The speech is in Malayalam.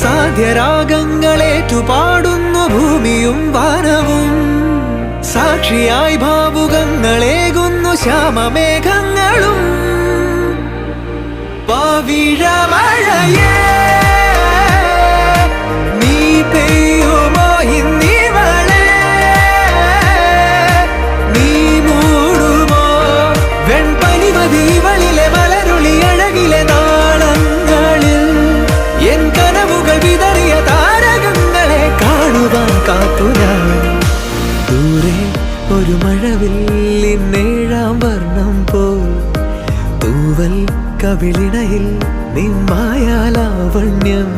സാധ്യരാഗങ്ങളേറ്റുപാടുന്നു ഭൂമിയും വാനവും. സാക്ഷിയായി ഭാവുകങ്ങളേകുന്നു ശ്യാമമേഘങ്ങളും. പവിഴമഴയേ നീ പെയ്യുമോ ഇന്നിവളെ, നീ മൂടുമോ വെൺപനിമതിവളിലെ മലരുളി അഴകിലെ നാളങ്ങളിൽ. എൻ കനവുകൾ വിതറിയ താരകങ്ങളെ കാണുവാൻ കാത്തു ഞാൻ. ദൂരെ ഒരു മഴവില്ലിന്നേഴാം വർണ്ണം പോൽ തൂവൽ കവിളിണയിൽ നിമ്മായാലാവണ്യം.